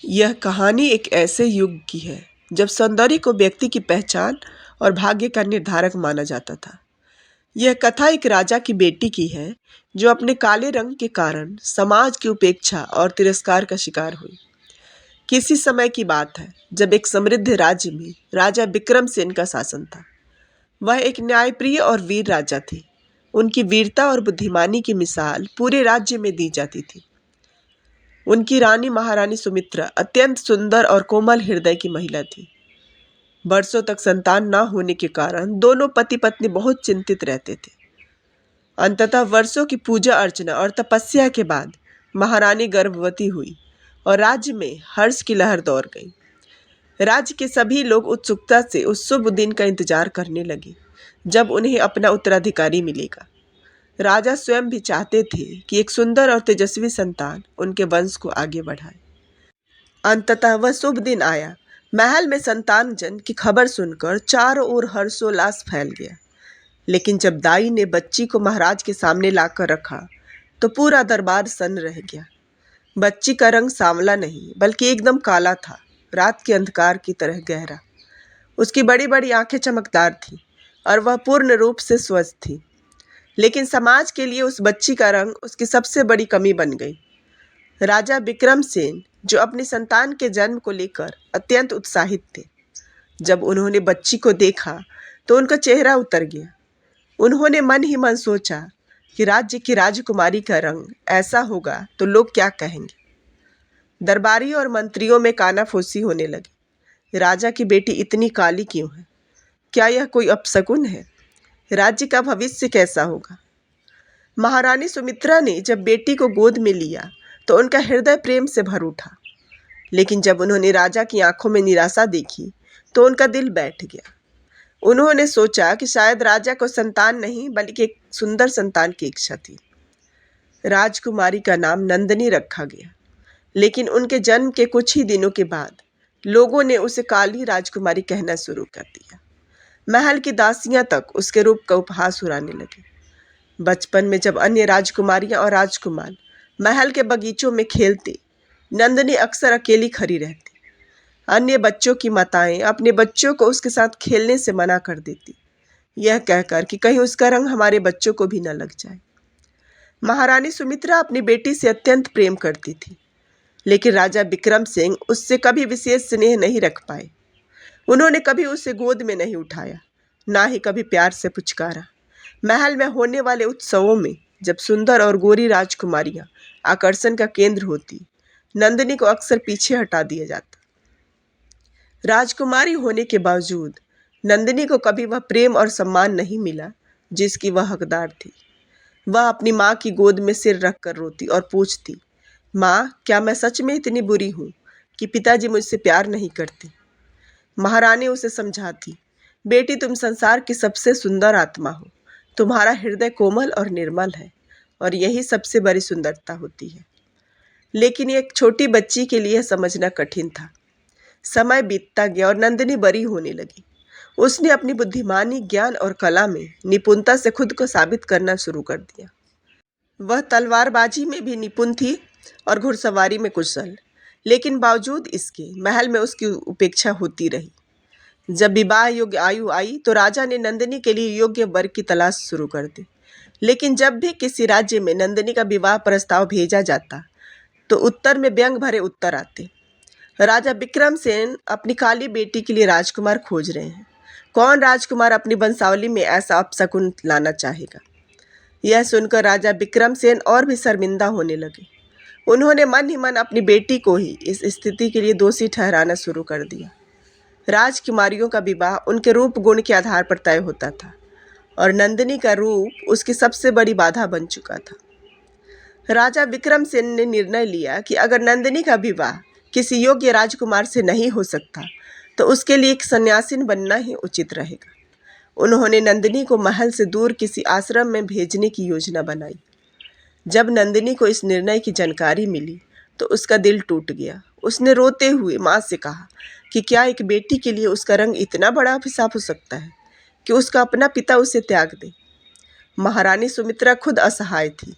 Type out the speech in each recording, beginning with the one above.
यह कहानी एक ऐसे युग की है जब सौंदर्य को व्यक्ति की पहचान और भाग्य का निर्धारक माना जाता था। यह कथा एक राजा की बेटी की है जो अपने काले रंग के कारण समाज की उपेक्षा और तिरस्कार का शिकार हुई। किसी समय की बात है जब एक समृद्ध राज्य में राजा विक्रमसेन का शासन था। वह एक न्यायप्रिय और वीर राजा थे। उनकी वीरता और बुद्धिमानी की मिसाल पूरे राज्य में दी जाती थी। उनकी रानी महारानी सुमित्रा अत्यंत सुंदर और कोमल हृदय की महिला थी। वर्षों तक संतान न होने के कारण दोनों पति पत्नी बहुत चिंतित रहते थे। अंततः वर्षों की पूजा अर्चना और तपस्या के बाद महारानी गर्भवती हुई और राज्य में हर्ष की लहर दौड़ गई। राज्य के सभी लोग उत्सुकता से उस शुभ दिन का इंतजार करने लगे जब उन्हें अपना उत्तराधिकारी मिलेगा। राजा स्वयं भी चाहते थे कि एक सुंदर और तेजस्वी संतान उनके वंश को आगे बढ़ाए। अंततः वह शुभ दिन आया। महल में संतान जन्म की खबर सुनकर चारों ओर हर्षोल्लास फैल गया। लेकिन जब दाई ने बच्ची को महाराज के सामने लाकर रखा तो पूरा दरबार सन्न रह गया। बच्ची का रंग सांवला नहीं बल्कि एकदम काला था, रात के अंधकार की तरह गहरा। उसकी बड़ी बड़ी आंखें चमकदार थीं और वह पूर्ण रूप से स्वस्थ थी। लेकिन समाज के लिए उस बच्ची का रंग उसकी सबसे बड़ी कमी बन गई। राजा विक्रमसेन जो अपनी संतान के जन्म को लेकर अत्यंत उत्साहित थे, जब उन्होंने बच्ची को देखा तो उनका चेहरा उतर गया। उन्होंने मन ही मन सोचा कि राज्य की राजकुमारी का रंग ऐसा होगा तो लोग क्या कहेंगे। दरबारी और मंत्रियों में कानाफूसी होने लगी। राजा की बेटी इतनी काली क्यों है? क्या यह कोई अपशकुन है? राज्य का भविष्य कैसा होगा? महारानी सुमित्रा ने जब बेटी को गोद में लिया तो उनका हृदय प्रेम से भर उठा। लेकिन जब उन्होंने राजा की आंखों में निराशा देखी तो उनका दिल बैठ गया। उन्होंने सोचा कि शायद राजा को संतान नहीं बल्कि एक सुंदर संतान की इच्छा थी। राजकुमारी का नाम नंदिनी रखा गया। लेकिन उनके जन्म के कुछ ही दिनों के बाद लोगों ने उसे काली राजकुमारी कहना शुरू कर दिया। महल की दासियां तक उसके रूप का उपहास उड़ाने लगे। बचपन में जब अन्य राजकुमारियां और राजकुमार महल के बगीचों में खेलते, नंदिनी अक्सर अकेली खड़ी रहती। अन्य बच्चों की माताएं अपने बच्चों को उसके साथ खेलने से मना कर देती, यह कहकर कि कहीं उसका रंग हमारे बच्चों को भी न लग जाए। महारानी सुमित्रा अपनी बेटी से अत्यंत प्रेम करती थी, लेकिन राजा विक्रम सिंह उससे कभी विशेष स्नेह नहीं रख पाए। उन्होंने कभी उसे गोद में नहीं उठाया, ना ही कभी प्यार से पुचकारा। महल में होने वाले उत्सवों में जब सुंदर और गोरी राजकुमारियां आकर्षण का केंद्र होती, नंदिनी को अक्सर पीछे हटा दिया जाता। राजकुमारी होने के बावजूद नंदिनी को कभी वह प्रेम और सम्मान नहीं मिला जिसकी वह हकदार थी। वह अपनी माँ की गोद में सिर रखकर रोती और पूछती, माँ, क्या मैं सच में इतनी बुरी हूँ कि पिताजी मुझसे प्यार नहीं करते? महारानी उसे समझाती, बेटी, तुम संसार की सबसे सुंदर आत्मा हो। तुम्हारा हृदय कोमल और निर्मल है और यही सबसे बड़ी सुंदरता होती है। लेकिन एक छोटी बच्ची के लिए समझना कठिन था। समय बीतता गया और नंदिनी बड़ी होने लगी। उसने अपनी बुद्धिमानी, ज्ञान और कला में निपुणता से खुद को साबित करना शुरू कर दिया। वह तलवारबाजी में भी निपुण थी और घुड़सवारी में कुशल, लेकिन बावजूद इसके महल में उसकी उपेक्षा होती रही। जब विवाह योग्य आयु आई तो राजा ने नंदिनी के लिए योग्य वर की तलाश शुरू कर दी। लेकिन जब भी किसी राज्य में नंदिनी का विवाह प्रस्ताव भेजा जाता तो उत्तर में व्यंग भरे उत्तर आते। राजा विक्रमसेन अपनी काली बेटी के लिए राजकुमार खोज रहे हैं। कौन राजकुमार अपनी वंशावली में ऐसा अपशकुन लाना चाहेगा? यह सुनकर राजा विक्रमसेन और भी शर्मिंदा होने लगे। उन्होंने मन ही मन अपनी बेटी को ही इस स्थिति के लिए दोषी ठहराना शुरू कर दिया। राजकुमारियों का विवाह उनके रूप गुण के आधार पर तय होता था और नंदिनी का रूप उसकी सबसे बड़ी बाधा बन चुका था। राजा विक्रमसेन ने निर्णय लिया कि अगर नंदिनी का विवाह किसी योग्य राजकुमार से नहीं हो सकता तो उसके लिए एक सन्यासिन बनना ही उचित रहेगा। उन्होंने नंदिनी को महल से दूर किसी आश्रम में भेजने की योजना बनाई। जब नंदिनी को इस निर्णय की जानकारी मिली तो उसका दिल टूट गया। उसने रोते हुए माँ से कहा कि क्या एक बेटी के लिए उसका रंग इतना बड़ा अभिशाप हो सकता है कि उसका अपना पिता उसे त्याग दे। महारानी सुमित्रा खुद असहाय थी।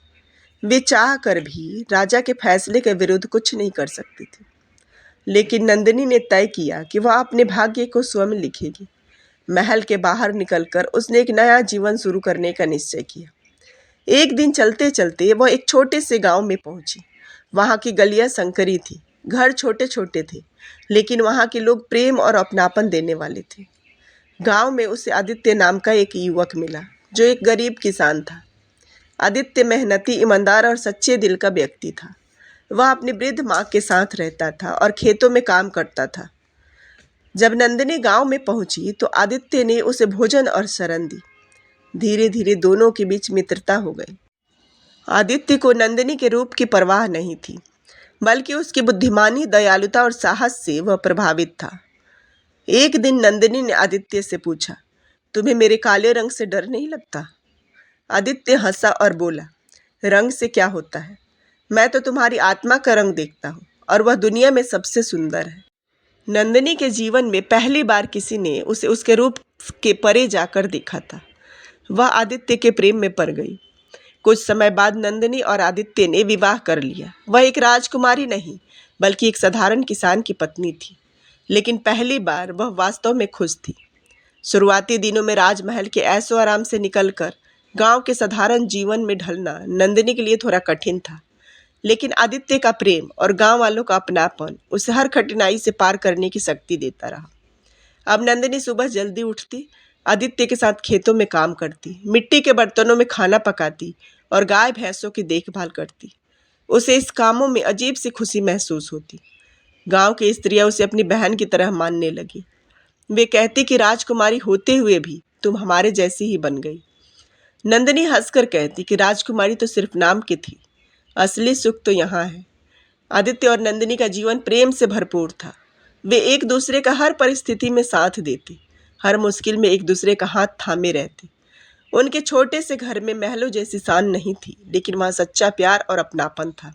वे चाह कर भी राजा के फैसले के विरुद्ध कुछ नहीं कर सकती थी। लेकिन नंदिनी ने तय किया कि वह अपने भाग्य को स्वयं लिखेगी। महल के बाहर निकलकर उसने एक नया जीवन शुरू करने का निश्चय किया। एक दिन चलते चलते वह एक छोटे से गांव में पहुंची। वहां की गलियां संकरी थी, घर छोटे छोटे थे, लेकिन वहां के लोग प्रेम और अपनापन देने वाले थे। गांव में उसे आदित्य नाम का एक युवक मिला, जो एक गरीब किसान था। आदित्य मेहनती, ईमानदार और सच्चे दिल का व्यक्ति था। वह अपनी वृद्ध माँ के साथ रहता था और खेतों में काम करता था। जब नंदिनी गांव में पहुंची तो आदित्य ने उसे भोजन और शरण दी। धीरे धीरे दोनों के बीच मित्रता हो गई। आदित्य को नंदिनी के रूप की परवाह नहीं थी, बल्कि उसकी बुद्धिमानी, दयालुता और साहस से वह प्रभावित था। एक दिन नंदिनी ने आदित्य से पूछा, तुम्हें मेरे काले रंग से डर नहीं लगता? आदित्य हंसा और बोला, रंग से क्या होता है? मैं तो तुम्हारी आत्मा का रंग देखता हूँ, और वह दुनिया में सबसे सुंदर है। नंदिनी के जीवन में पहली बार किसी ने उसे उसके रूप के परे जाकर देखा था। वह आदित्य के प्रेम में पड़ गई। कुछ समय बाद नंदिनी और आदित्य ने विवाह कर लिया। वह एक राजकुमारी नहीं, बल्कि एक साधारण किसान की पत्नी थी, लेकिन पहली बार वह वास्तव में खुश थी। शुरुआती दिनों में राजमहल के ऐशो आराम से निकलकर गांव के साधारण जीवन में ढलना नंदिनी के लिए थोड़ा कठिन था, लेकिन आदित्य का प्रेम और गांव वालों का अपनापन उसे हर कठिनाई से पार करने की शक्ति देता रहा। अब नंदिनी सुबह जल्दी उठती, आदित्य के साथ खेतों में काम करती, मिट्टी के बर्तनों में खाना पकाती और गाय भैंसों की देखभाल करती। उसे इस कामों में अजीब सी खुशी महसूस होती। गांव की स्त्रियां उसे अपनी बहन की तरह मानने लगी। वे कहती कि राजकुमारी होते हुए भी तुम हमारे जैसी ही बन गई। नंदिनी हंसकर कहती कि राजकुमारी तो सिर्फ नाम की थी, असली सुख तो यहाँ है। आदित्य और नंदिनी का जीवन प्रेम से भरपूर था। वे एक दूसरे का हर परिस्थिति में साथ देते, हर मुश्किल में एक दूसरे का हाथ थामे रहते। उनके छोटे से घर में महलों जैसी शान नहीं थी, लेकिन वहाँ सच्चा प्यार और अपनापन था।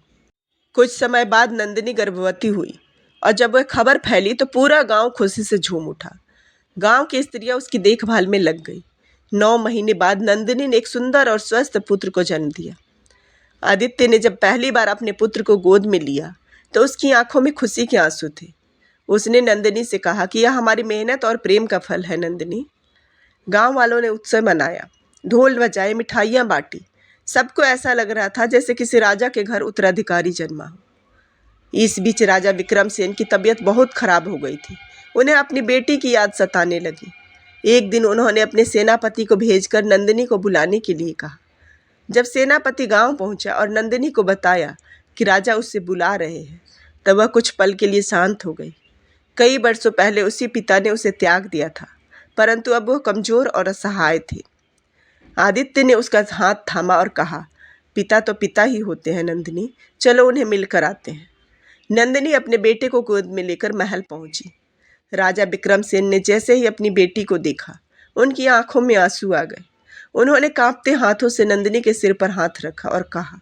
कुछ समय बाद नंदिनी गर्भवती हुई, और जब वह खबर फैली तो पूरा गांव खुशी से झूम उठा। गांव की स्त्रियां उसकी देखभाल में लग गई। 9 महीने बाद नंदिनी ने एक सुंदर और स्वस्थ पुत्र को जन्म दिया। आदित्य ने जब पहली बार अपने पुत्र को गोद में लिया तो उसकी आंखों में खुशी के आंसू थे। उसने नंदिनी से कहा कि यह हमारी मेहनत और प्रेम का फल है नंदिनी। गांव वालों ने उत्सव मनाया, ढोल बजाए, मिठाइयाँ बांटी। सबको ऐसा लग रहा था जैसे किसी राजा के घर उत्तराधिकारी जन्मा हो। इस बीच राजा विक्रमसेन की तबीयत बहुत खराब हो गई थी। उन्हें अपनी बेटी की याद सताने लगी। एक दिन उन्होंने अपने सेनापति को भेजकर नंदिनी को बुलाने के लिए कहा। जब सेनापति गांव पहुंचा और नंदिनी को बताया कि राजा उससे बुला रहे हैं, तब वह कुछ पल के लिए शांत हो गई। कई वर्षों पहले उसी पिता ने उसे त्याग दिया था, परंतु अब वह कमजोर और असहाय थे। आदित्य ने उसका हाथ थामा और कहा, पिता तो पिता ही होते हैं नंदिनी, चलो उन्हें मिलकर आते हैं। नंदिनी अपने बेटे को गोद में लेकर महल पहुंची। राजा विक्रमसेन ने जैसे ही अपनी बेटी को देखा, उनकी आंखों में आंसू आ गए। उन्होंने कांपते हाथों से नंदिनी के सिर पर हाथ रखा और कहा,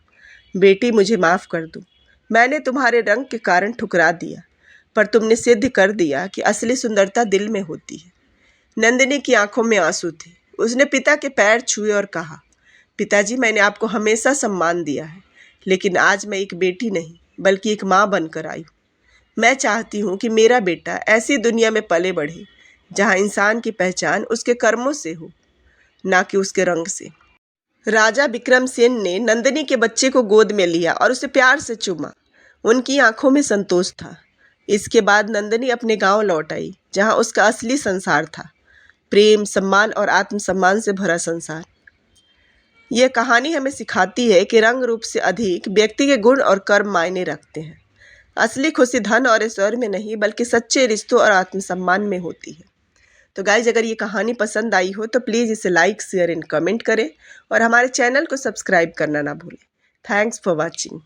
बेटी मुझे माफ़ कर दो। मैंने तुम्हारे रंग के कारण ठुकरा दिया, पर तुमने सिद्ध कर दिया कि असली सुंदरता दिल में होती है। नंदिनी की आंखों में आंसू थे। उसने पिता के पैर छुए और कहा, पिताजी मैंने आपको हमेशा सम्मान दिया है, लेकिन आज मैं एक बेटी नहीं बल्कि एक माँ बनकर आई हूँ। मैं चाहती हूँ कि मेरा बेटा ऐसी दुनिया में पले बढ़े जहाँ इंसान की पहचान उसके कर्मों से हो, ना कि उसके रंग से। राजा विक्रमसेन ने नंदिनी के बच्चे को गोद में लिया और उसे प्यार से चूमा। उनकी आंखों में संतोष था। इसके बाद नंदिनी अपने गांव लौट आई, जहां उसका असली संसार था, प्रेम, सम्मान और आत्मसम्मान से भरा संसार। यह कहानी हमें सिखाती है कि रंग रूप से अधिक व्यक्ति के गुण और कर्म मायने रखते हैं। असली खुशी धन और ऐश्वर्य में नहीं, बल्कि सच्चे रिश्तों और आत्मसम्मान में होती है। तो गाइज, अगर ये कहानी पसंद आई हो तो प्लीज़ इसे लाइक, शेयर एंड कमेंट करें, और हमारे चैनल को सब्सक्राइब करना ना भूलें। Thanks for watching.